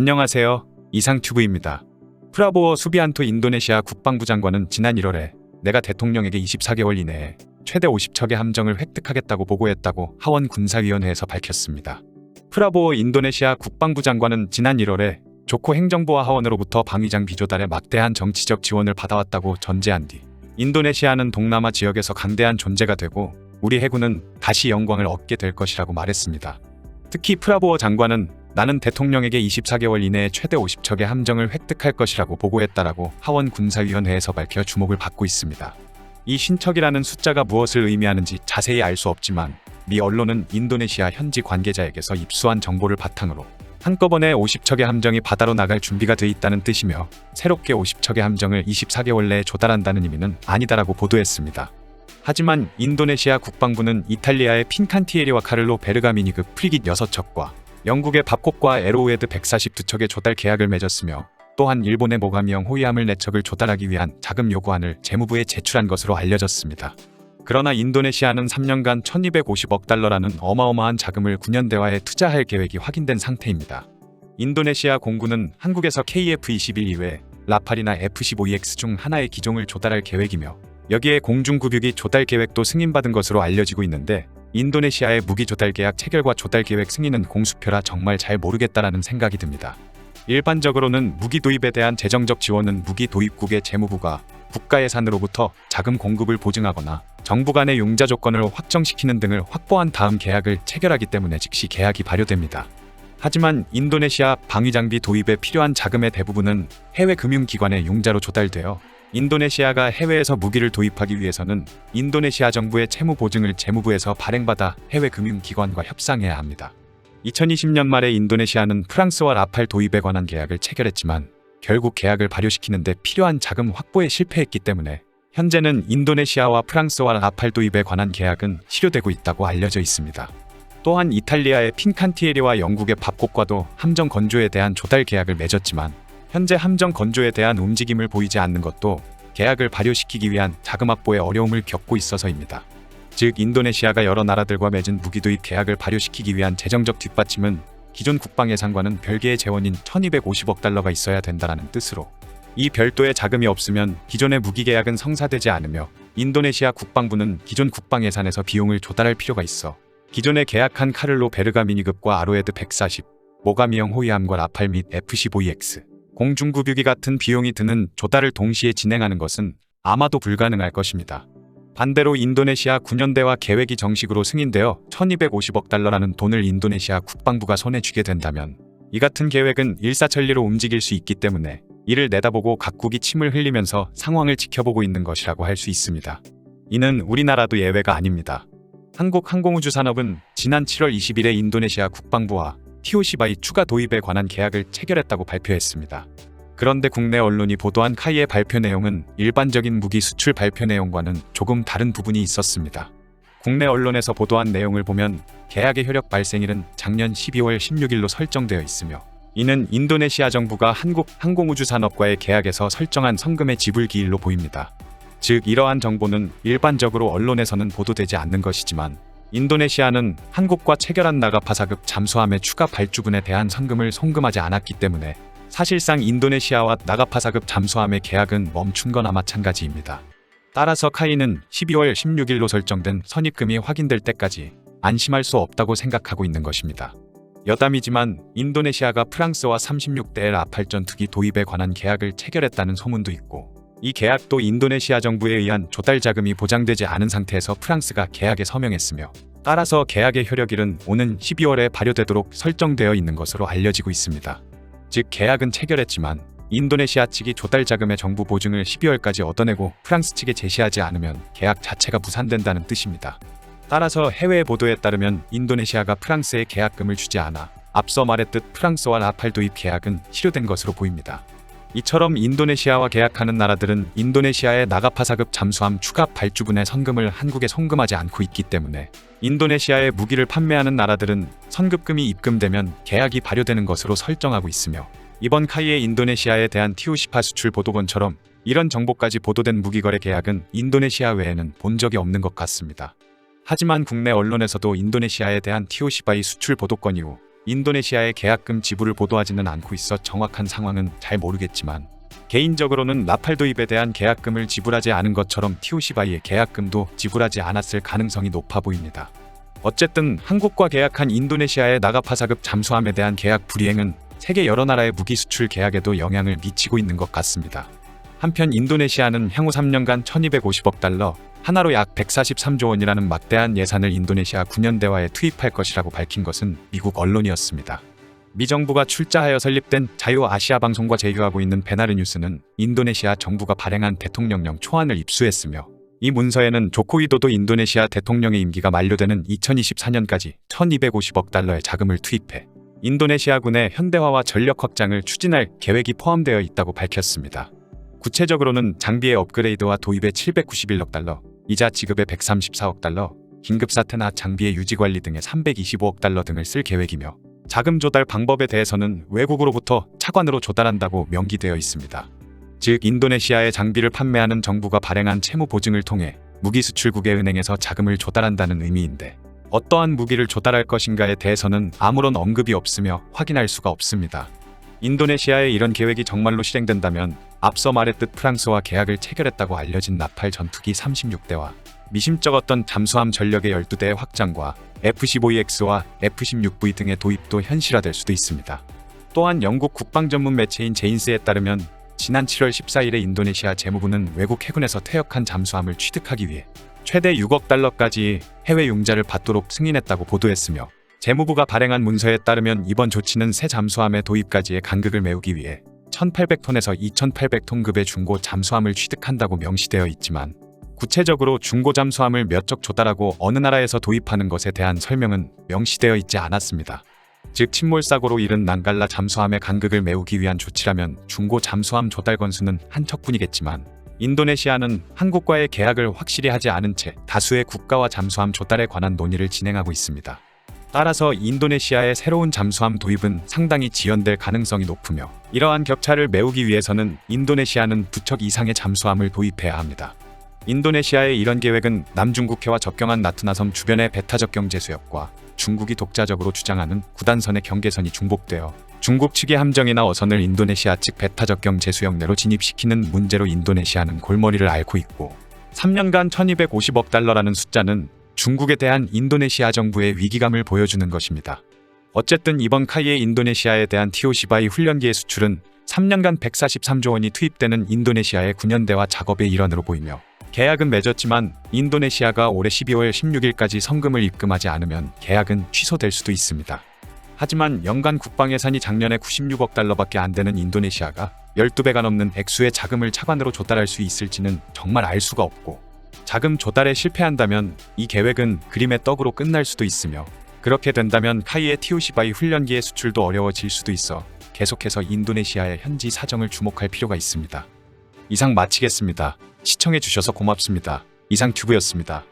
안녕하세요. 이상튜브입니다. 프라보어 수비안토 인도네시아 국방부 장관은 지난 1월에 내가 대통령에게 24개월 이내에 최대 50척의 함정을 획득하겠다고 보고했다고 하원 군사위원회에서 밝혔습니다. 프라보어 인도네시아 국방부 장관은 지난 1월에 조코 행정부와 하원으로부터 방위장비 조달에 막대한 정치적 지원을 받아왔다고 전제한 뒤 인도네시아는 동남아 지역에서 강대한 존재가 되고 우리 해군은 다시 영광을 얻게 될 것이라고 말했습니다. 특히 프라보어 장관은 나는 대통령에게 24개월 이내에 최대 50척의 함정을 획득할 것이라고 보고했다라고 하원 군사위원회에서 밝혀 주목을 받고 있습니다. 이 50척이라는 숫자가 무엇을 의미하는지 자세히 알 수 없지만 미 언론은 인도네시아 현지 관계자에게서 입수한 정보를 바탕으로 한꺼번에 50척의 함정이 바다로 나갈 준비가 돼 있다는 뜻이며 새롭게 50척의 함정을 24개월 내에 조달한다는 의미는 아니다라고 보도했습니다. 하지만 인도네시아 국방부는 이탈리아의 핀칸티에리와 카를로 베르가미니급 프리깃 6척과 영국의 밥콕과 에로우에드 142척의 조달 계약을 맺었으며 또한 일본의 모가미형 호위함을 4척을 조달하기 위한 자금 요구안을 재무부에 제출한 것으로 알려졌습니다. 그러나 인도네시아는 3년간 1250억 달러라는 어마어마한 자금을 9년 대화에 투자할 계획이 확인된 상태입니다. 인도네시아 공군은 한국에서 KF-21 이외 라팔이나 F-15EX 중 하나의 기종을 조달할 계획이며 여기에 공중급유기 조달 계획도 승인받은 것으로 알려지고 있는데 인도네시아의 무기 조달 계약 체결과 조달 계획 승인은 공수표라 정말 잘 모르겠다라는 생각이 듭니다. 일반적으로는 무기 도입에 대한 재정적 지원은 무기 도입국의 재무부가 국가 예산으로부터 자금 공급을 보증하거나 정부 간의 융자 조건을 확정시키는 등을 확보한 다음 계약을 체결하기 때문에 즉시 계약이 발효됩니다. 하지만 인도네시아 방위장비 도입에 필요한 자금의 대부분은 해외 금융기관의 융자로 조달되어 인도네시아가 해외에서 무기를 도입하기 위해서는 인도네시아 정부의 채무 보증을 재무부에서 발행받아 해외 금융기관과 협상해야 합니다. 2020년 말에 인도네시아는 프랑스와 라팔 도입에 관한 계약을 체결했지만 결국 계약을 발효시키는 데 필요한 자금 확보에 실패했기 때문에 현재는 인도네시아와 프랑스와 라팔 도입에 관한 계약은 실효되고 있다고 알려져 있습니다. 또한 이탈리아의 핀칸티에리와 영국의 밥콕과도 함정 건조에 대한 조달 계약을 맺었지만 현재 함정 건조에 대한 움직임을 보이지 않는 것도 계약을 발효시키기 위한 자금 확보에 어려움을 겪고 있어서입니다. 즉 인도네시아가 여러 나라들과 맺은 무기 도입 계약을 발효시키기 위한 재정적 뒷받침은 기존 국방 예산과는 별개의 재원인 1250억 달러가 있어야 된다는 뜻으로 이 별도의 자금이 없으면 기존의 무기 계약은 성사되지 않으며 인도네시아 국방부는 기존 국방 예산에서 비용을 조달할 필요가 있어 기존에 계약한 카를로 베르가미니급과 아로에드 140, 모가미형 호위함과 라팔 및 F-15EX, 공중급유기 같은 비용이 드는 조달을 동시에 진행하는 것은 아마도 불가능할 것입니다. 반대로 인도네시아 9년대화 계획이 정식으로 승인되어 1250억 달러라는 돈을 인도네시아 국방부가 손에 쥐게 된다면 이 같은 계획은 일사천리로 움직일 수 있기 때문에 이를 내다보고 각국이 침을 흘리면서 상황을 지켜보고 있는 것이라고 할 수 있습니다. 이는 우리나라도 예외가 아닙니다. 한국항공우주산업은 지난 7월 20일에 인도네시아 국방부와 TOC바이 추가 도입에 관한 계약을 체결했다고 발표했습니다. 그런데 국내 언론이 보도한 카이의 발표 내용은 일반적인 무기 수출 발표 내용과는 조금 다른 부분이 있었습니다. 국내 언론에서 보도한 내용을 보면 계약의 효력 발생일은 작년 12월 16일로 설정되어 있으며 이는 인도네시아 정부가 한국항공우주산업과의 계약에서 설정한 성금의 지불 기일로 보입니다. 즉 이러한 정보는 일반적으로 언론에서는 보도되지 않는 것이지만 인도네시아는 한국과 체결한 나가파사급 잠수함의 추가 발주분에 대한 성금을 송금하지 않았기 때문에 사실상 인도네시아와 나가파사급 잠수함의 계약은 멈춘 거나 마찬가지입니다. 따라서 카이는 12월 16일로 설정된 선입금이 확인될 때까지 안심할 수 없다고 생각하고 있는 것입니다. 여담이지만 인도네시아가 프랑스와 36대 라팔 전투기 도입에 관한 계약을 체결했다는 소문도 있고 이 계약도 인도네시아 정부에 의한 조달 자금이 보장되지 않은 상태에서 프랑스가 계약에 서명했으며 따라서 계약의 효력일은 오는 12월에 발효되도록 설정되어 있는 것으로 알려지고 있습니다. 즉 계약은 체결했지만 인도네시아 측이 조달 자금의 정부 보증을 12월까지 얻어내고 프랑스 측에 제시하지 않으면 계약 자체가 무산된다는 뜻입니다. 따라서 해외 보도에 따르면 인도네시아가 프랑스에 계약금을 주지 않아 앞서 말했듯 프랑스와 라팔 도입 계약은 실효된 것으로 보입니다. 이처럼 인도네시아와 계약하는 나라들은 인도네시아의 나가파사급 잠수함 추가 발주분의 선금을 한국에 송금하지 않고 있기 때문에 인도네시아에 무기를 판매하는 나라들은 선급금이 입금되면 계약이 발효되는 것으로 설정하고 있으며 이번 카이의 인도네시아에 대한 TOC파 수출 보도건처럼 이런 정보까지 보도된 무기거래 계약은 인도네시아 외에는 본 적이 없는 것 같습니다. 하지만 국내 언론에서도 인도네시아에 대한 TOC바이 수출 보도건 이후 인도네시아의 계약금 지불을 보도하지는 않고 있어 정확한 상황은 잘 모르겠지만 개인적으로는 라팔 도입에 대한 계약금을 지불하지 않은 것처럼 티오시바이의 계약금도 지불하지 않았을 가능성이 높아 보입니다. 어쨌든 한국과 계약한 인도네시아의 나가파사급 잠수함에 대한 계약 불이행은 세계 여러 나라의 무기 수출 계약에도 영향을 미치고 있는 것 같습니다. 한편 인도네시아는 향후 3년간 1250억 달러, 하나로 약 143조 원이라는 막대한 예산을 인도네시아 9년대화에 투입할 것이라고 밝힌 것은 미국 언론이었습니다. 미 정부가 출자하여 설립된 자유아시아방송과 제휴하고 있는 베나르뉴스는 인도네시아 정부가 발행한 대통령령 초안을 입수했으며 이 문서에는 조코위도도 인도네시아 대통령의 임기가 만료되는 2024년까지 1250억 달러의 자금을 투입해 인도네시아군의 현대화와 전력 확장을 추진할 계획이 포함되어 있다고 밝혔습니다. 구체적으로는 장비의 업그레이드와 도입에 791억 달러, 이자 지급에 134억 달러, 긴급사태나 장비의 유지관리 등에 325억 달러 등을 쓸 계획이며 자금 조달 방법에 대해서는 외국으로부터 차관으로 조달한다고 명기되어 있습니다. 즉 인도네시아에 장비를 판매하는 정부가 발행한 채무 보증을 통해 무기 수출국의 은행에서 자금을 조달한다는 의미인데 어떠한 무기를 조달할 것인가에 대해서는 아무런 언급이 없으며 확인할 수가 없습니다. 인도네시아의 이런 계획이 정말로 실행된다면 앞서 말했듯 프랑스와 계약을 체결했다고 알려진 라팔 전투기 36대와 미심쩍었던 잠수함 전력의 12대의 확장과 F-15EX와 F-16V 등의 도입도 현실화될 수도 있습니다. 또한 영국 국방 전문 매체인 제인스에 따르면 지난 7월 14일에 인도네시아 재무부는 외국 해군에서 퇴역한 잠수함을 취득하기 위해 최대 6억 달러까지 해외 융자를 받도록 승인했다고 보도했으며 재무부가 발행한 문서에 따르면 이번 조치는 새 잠수함의 도입까지의 간극을 메우기 위해 1,800톤에서 2,800톤급의 중고 잠수함을 취득한다고 명시되어 있지만 구체적으로 중고 잠수함을 몇 척 조달하고 어느 나라에서 도입하는 것에 대한 설명은 명시되어 있지 않았습니다. 즉 침몰사고로 잃은 난갈라 잠수함의 간극을 메우기 위한 조치라면 중고 잠수함 조달 건수는 한 척뿐이겠지만 인도네시아는 한국과의 계약을 확실히 하지 않은 채 다수의 국가와 잠수함 조달에 관한 논의를 진행하고 있습니다. 따라서 인도네시아의 새로운 잠수함 도입은 상당히 지연될 가능성이 높으며 이러한 격차를 메우기 위해서는 인도네시아는 2척 이상의 잠수함을 도입해야 합니다. 인도네시아의 이런 계획은 남중국해와 접경한 나투나섬 주변의 배타적 경제수역과 중국이 독자적으로 주장하는 구단선의 경계선이 중복되어 중국 측의 함정이나 어선을 인도네시아 측 배타적 경제수역 내로 진입시키는 문제로 인도네시아는 골머리를 앓고 있고 3년간 1250억 달러라는 숫자는 중국에 대한 인도네시아 정부의 위기감을 보여주는 것입니다. 어쨌든 이번 카이에 인도네시아에 대한 티오시바이 훈련기의 수출은 3년간 143조 원이 투입되는 인도네시아의 9년대화 작업의 일환으로 보이며 계약은 맺었지만 인도네시아가 올해 12월 16일까지 성금을 입금하지 않으면 계약은 취소될 수도 있습니다. 하지만 연간 국방 예산이 작년에 96억 달러밖에 안 되는 인도네시아가 12배가 넘는 액수의 자금을 차관으로 조달할 수 있을지는 정말 알 수가 없고 자금 조달에 실패한다면 이 계획은 그림의 떡으로 끝날 수도 있으며 그렇게 된다면 카이의 티오시바이 훈련기의 수출도 어려워질 수도 있어 계속해서 인도네시아의 현지 사정을 주목할 필요가 있습니다. 이상 마치겠습니다. 시청해주셔서 고맙습니다. 이상튜브였습니다.